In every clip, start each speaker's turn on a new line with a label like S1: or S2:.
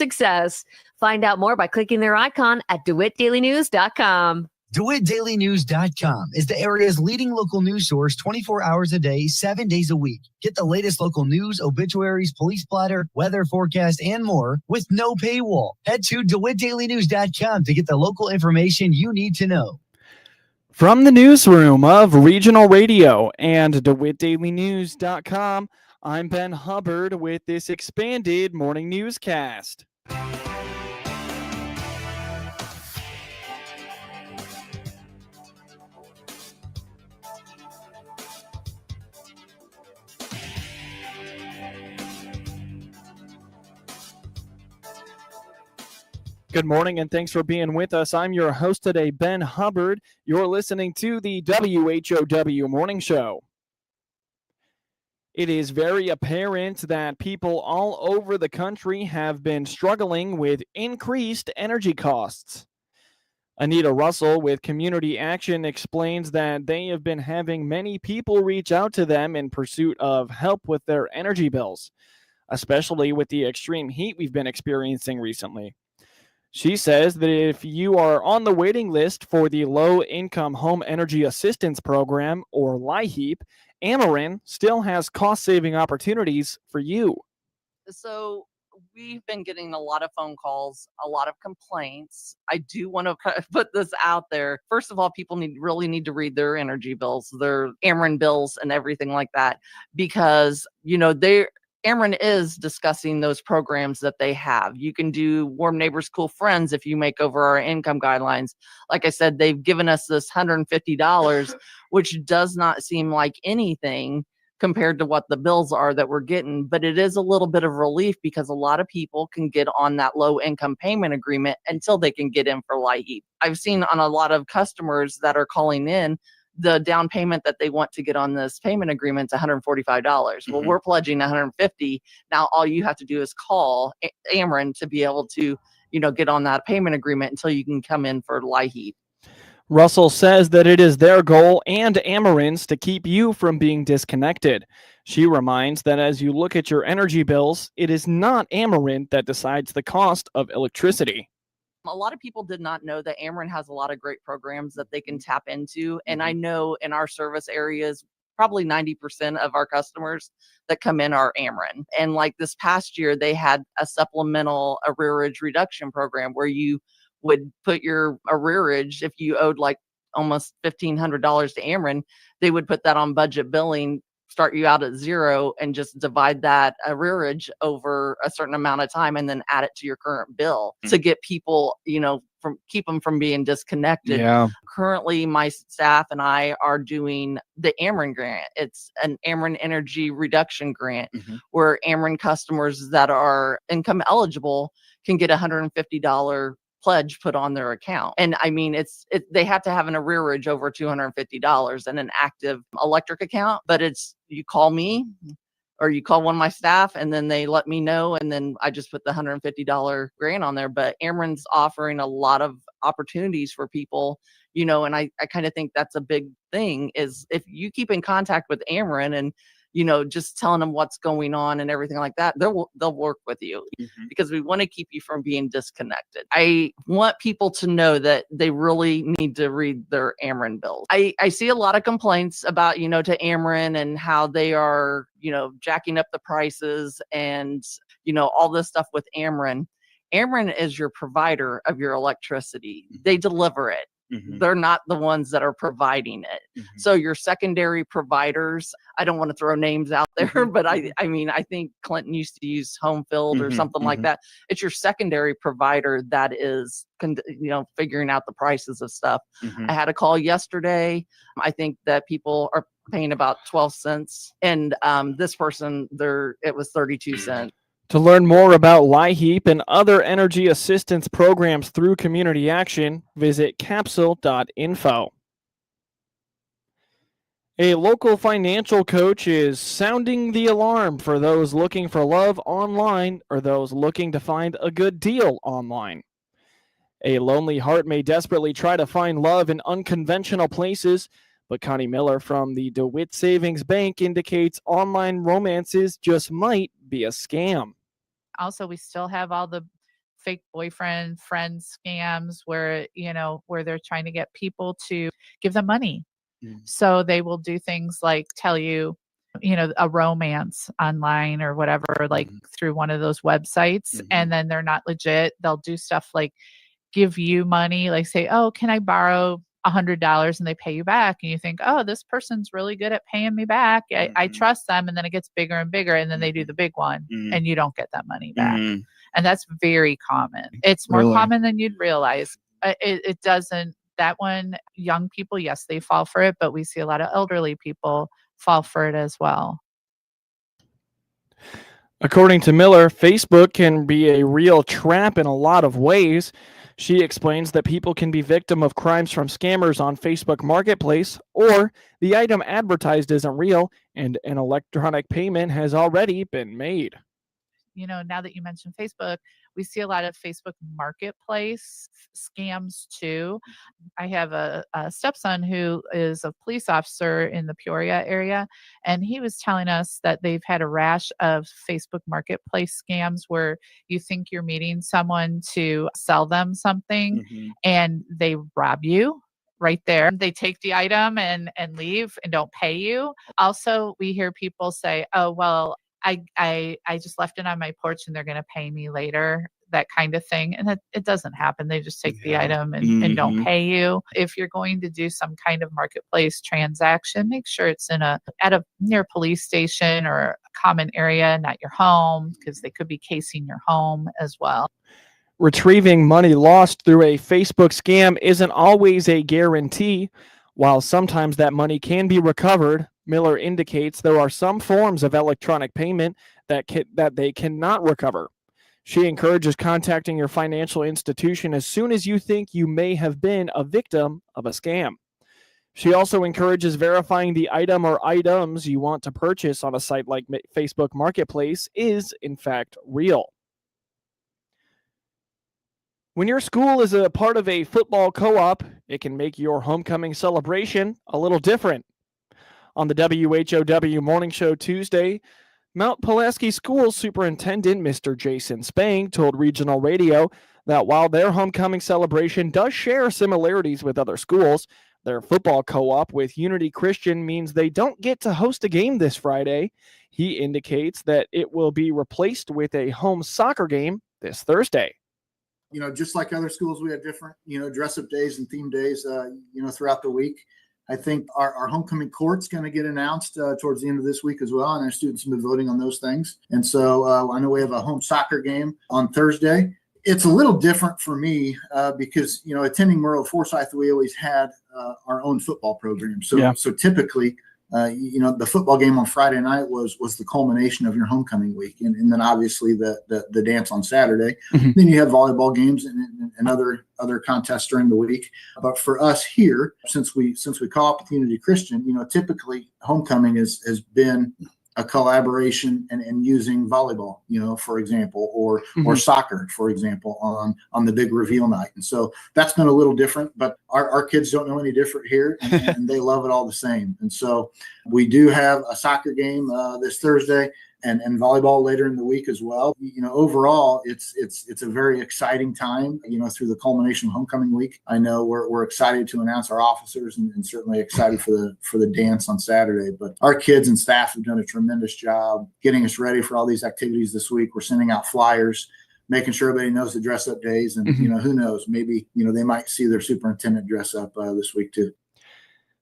S1: success. Find out more by clicking their icon at DeWittDailyNews.com.
S2: DeWittDailyNews.com is the area's leading local news source 24 hours a day, 7 days a week. Get the latest local news, obituaries, police splatter, weather forecast, and more with no paywall. Head to DeWittDailyNews.com to get the local information you need to know.
S3: From the newsroom of Regional Radio and DeWittDailyNews.com, I'm Ben Hubbard with this expanded morning newscast. Good morning and thanks for being with us. I'm your host today, Ben Hubbard. You're listening to the WHOW Morning Show. It is very apparent that people all over the country have been struggling with increased energy costs. Anita Russell with Community Action explains that they have been having many people reach out to them in pursuit of help with their energy bills, especially with the extreme heat we've been experiencing recently. She says that if you are on the waiting list for the Low Income Home Energy Assistance Program, or LIHEAP, Ameren still has cost-saving opportunities for you.
S4: So we've been getting a lot of phone calls, a lot of complaints. I do want to put this out there. First of all, people really need to read their energy bills, their Ameren bills and everything like that, because, Ameren is discussing those programs that they have. You can do Warm Neighbors, Cool Friends if you make over our income guidelines. Like I said, they've given us this $150, which does not seem like anything compared to what the bills are that we're getting. But it is a little bit of relief because a lot of people can get on that low income payment agreement until they can get in for LIHEAP. I've seen on a lot of customers that are calling in, the down payment that they want to get on this payment agreement is $145. Well, we're pledging $150. Now, all you have to do is call Ameren to be able to, get on that payment agreement until you can come in for LIHEAP.
S3: Russell says that it is their goal and Ameren's to keep you from being disconnected. She reminds that as you look at your energy bills, it is not Ameren that decides the cost of electricity.
S4: A lot of people did not know that Ameren has a lot of great programs that they can tap into. And I know in our service areas, probably 90% of our customers that come in are Ameren. And like this past year, they had a supplemental arrearage reduction program where you would put your arrearage, if you owed like almost $1,500 to Ameren, they would put that on budget billing, start you out at zero, and just divide that arrearage over a certain amount of time and then add it to your current bill to get people, keep them from being disconnected.
S3: Yeah.
S4: Currently, my staff and I are doing the Ameren grant. It's an Ameren Energy Reduction Grant where Ameren customers that are income eligible can get $150 pledge put on their account. And I mean, they have to have an arrearage over $250 and an active electric account, but you call me or you call one of my staff and then they let me know. And then I just put the $150 grant on there. But Ameren's offering a lot of opportunities for people, and I kind of think that's a big thing is if you keep in contact with Ameren and just telling them what's going on and everything like that, they'll work with you because we want to keep you from being disconnected. I want people to know that they really need to read their Ameren bills. I see a lot of complaints about, to Ameren and how they are, jacking up the prices and, all this stuff with Ameren. Ameren is your provider of your electricity. They deliver it. They're not the ones that are providing it. So your secondary providers, I don't want to throw names out there, but I think Clinton used to use Homefield or something like that. It's your secondary provider that is, figuring out the prices of stuff. I had a call yesterday. I think that people are paying about 12 cents. And this person, it was 32 cents.
S3: To learn more about LIHEAP and other energy assistance programs through Community Action, visit capsule.info. A local financial coach is sounding the alarm for those looking for love online or those looking to find a good deal online. A lonely heart may desperately try to find love in unconventional places, but Connie Miller from the DeWitt Savings Bank indicates online romances just might be a scam.
S5: Also, we still have all the fake boyfriend friend scams where, where they're trying to get people to give them money. So they will do things like tell you, a romance online or whatever, like through one of those websites. And then they're not legit. They'll do stuff like give you money, like say, oh, can I borrow $100? And they pay you back. And you think, oh, this person's really good at paying me back. I trust them. And then it gets bigger and bigger. And then they do the big one and you don't get that money back. And that's very common. It's more common than you'd realize. It doesn't, that one, young people, yes, they fall for it, but we see a lot of elderly people fall for it as well.
S3: According to Miller, Facebook can be a real trap in a lot of ways. She explains that people can be victim of crimes from scammers on Facebook Marketplace, or the item advertised isn't real and an electronic payment has already been made.
S5: Now that you mentioned Facebook, we see a lot of Facebook Marketplace scams too. I have a stepson who is a police officer in the Peoria area, and he was telling us that they've had a rash of Facebook Marketplace scams where you think you're meeting someone to sell them something and they rob you right there. They take the item and leave and don't pay you. Also, we hear people say, oh, well, I just left it on my porch and they're going to pay me later, that kind of thing. And it doesn't happen. They just take the item and don't pay you. If you're going to do some kind of marketplace transaction, make sure it's at a near police station or a common area, not your home, because they could be casing your home as well.
S3: Retrieving money lost through a Facebook scam isn't always a guarantee. While sometimes that money can be recovered, Miller indicates there are some forms of electronic payment that they cannot recover. She encourages contacting your financial institution as soon as you think you may have been a victim of a scam. She also encourages verifying the item or items you want to purchase on a site like Facebook Marketplace is, in fact, real. When your school is a part of a football co-op, it can make your homecoming celebration a little different. On the WHOW Morning Show Tuesday, Mount Pulaski School Superintendent Mr. Jason Spang told Regional Radio that while their homecoming celebration does share similarities with other schools, their football co-op with Unity Christian means they don't get to host a game this Friday. He indicates that it will be replaced with a home soccer game this Thursday.
S6: Just like other schools, we have different, dress-up days and theme days, throughout the week. I think our homecoming court's going to get announced towards the end of this week as well, and our students have been voting on those things. And so I know we have a home soccer game on Thursday. It's a little different for me because, attending Merle Forsyth, we always had our own football program. So typically, the football game on Friday night was the culmination of your homecoming week. And then obviously the dance on Saturday. Then you have volleyball games and other contests during the week. But for us here, since we co-op with Unity Christian, typically homecoming has been a collaboration and using volleyball, for example, or soccer, for example, on the big reveal night. And so that's been a little different, but our kids don't know any different here, and they love it all the same. And so we do have a soccer game this Thursday and volleyball later in the week as well. Overall, it's a very exciting time, through the culmination of homecoming week. I know we're excited to announce our officers and certainly excited for the dance on Saturday. But our kids and staff have done a tremendous job getting us ready for all these activities this week. We're sending out flyers, making sure everybody knows the dress up days. And, who knows, maybe, they might see their superintendent dress up this week too.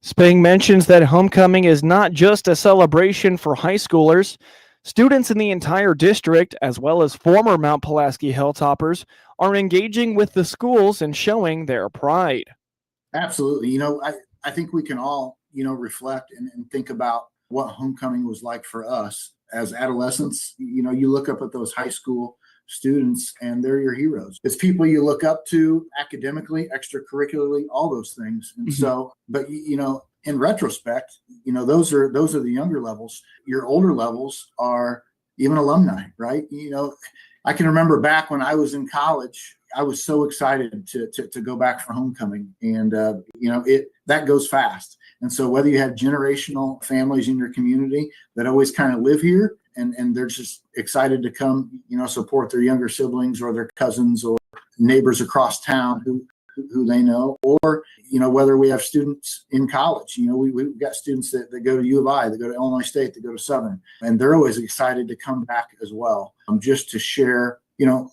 S3: Spang mentions that homecoming is not just a celebration for high schoolers. Students in the entire district, as well as former Mount Pulaski Hilltoppers, are engaging with the schools and showing their pride.
S6: Absolutely. I think we can all, reflect and think about what homecoming was like for us as adolescents. You look up at those high school students and they're your heroes. It's people you look up to academically, extracurricularly, all those things. And so, but in retrospect, those are the younger levels. Your older levels are even alumni, right? I can remember back when I was in college, I was so excited to go back for homecoming, and that goes fast. And so whether you have generational families in your community that always kind of live here and they're just excited to come, support their younger siblings or their cousins or neighbors across town who they know, or, whether we have students in college, we've got students that go to U of I, that go to Illinois State, that go to Southern, and they're always excited to come back as well, just to share.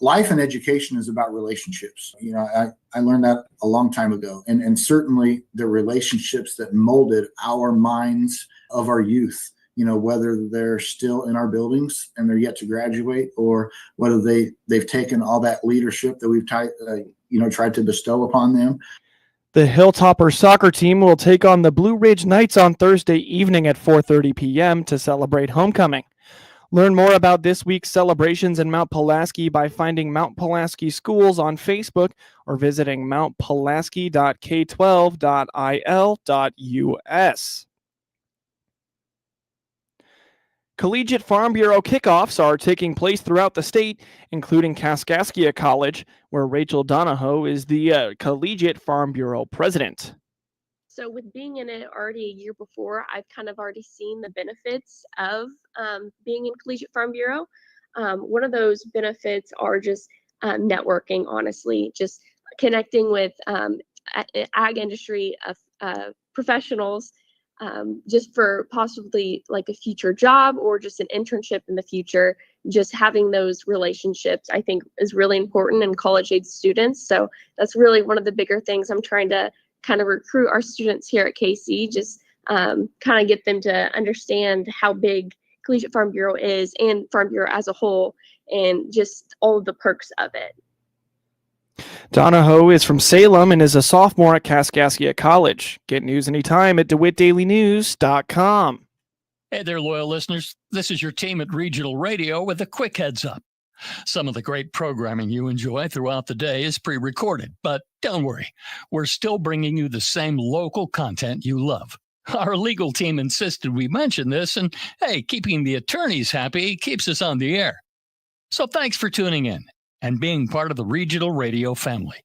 S6: Life and education is about relationships. I learned that a long time ago, and certainly the relationships that molded our minds of our youth, whether they're still in our buildings and they're yet to graduate, or whether they've taken all that leadership that we've tried to bestow upon them.
S3: The Hilltopper soccer team will take on the Blue Ridge Knights on Thursday evening at 4:30 p.m. to celebrate homecoming. Learn more about this week's celebrations in Mount Pulaski by finding Mount Pulaski Schools on Facebook or visiting mountpulaski.k12.il.us. Collegiate Farm Bureau kickoffs are taking place throughout the state, including Kaskaskia College, where Rachel Donahoe is the Collegiate Farm Bureau president.
S7: So with being in it already a year before, I've kind of already seen the benefits of being in Collegiate Farm Bureau. One of those benefits are just networking, honestly, just connecting with ag industry professionals, just for possibly like a future job or just an internship in the future. Just having those relationships, I think, is really important in college-age students. So that's really one of the bigger things I'm trying to kind of recruit our students here at KC, just kind of get them to understand how big Collegiate Farm Bureau is and Farm Bureau as a whole, and just all of the perks of it.
S3: Donahoe is from Salem and is a sophomore at Kaskaskia College. Get news anytime at DeWittDailyNews.com.
S8: Hey there, loyal listeners. This is your team at Regional Radio with a quick heads up. Some of the great programming you enjoy throughout the day is pre-recorded, but don't worry, we're still bringing you the same local content you love. Our legal team insisted we mention this, and hey, keeping the attorneys happy keeps us on the air. So thanks for tuning in and being part of the Regional Radio family.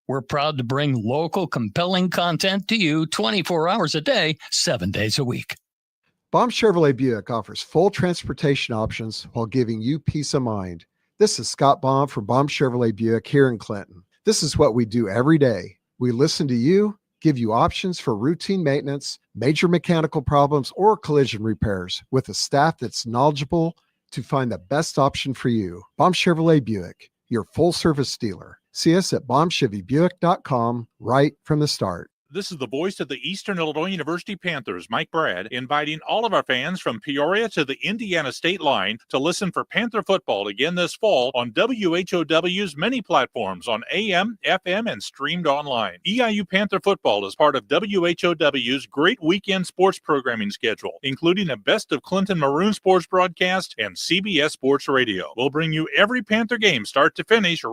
S8: We're proud to bring local, compelling content to you 24 hours a day, 7 days a week.
S9: Baum Chevrolet Buick offers full transportation options while giving you peace of mind. This is Scott Baum from Baum Chevrolet Buick here in Clinton. This is what we do every day. We listen to you, give you options for routine maintenance, major mechanical problems, or collision repairs with a staff that's knowledgeable to find the best option for you. Baum Chevrolet Buick, your full-service dealer. See us at BaumChevyBuick.com right from the start.
S10: This is the voice of the Eastern Illinois University Panthers, Mike Brad, inviting all of our fans from Peoria to the Indiana state line to listen for Panther football again this fall on WHOW's many platforms on AM, FM, and streamed online. EIU Panther football is part of WHOW's great weekend sports programming schedule, including a Best of Clinton Maroon sports broadcast and CBS Sports Radio. We'll bring you every Panther game start to finish right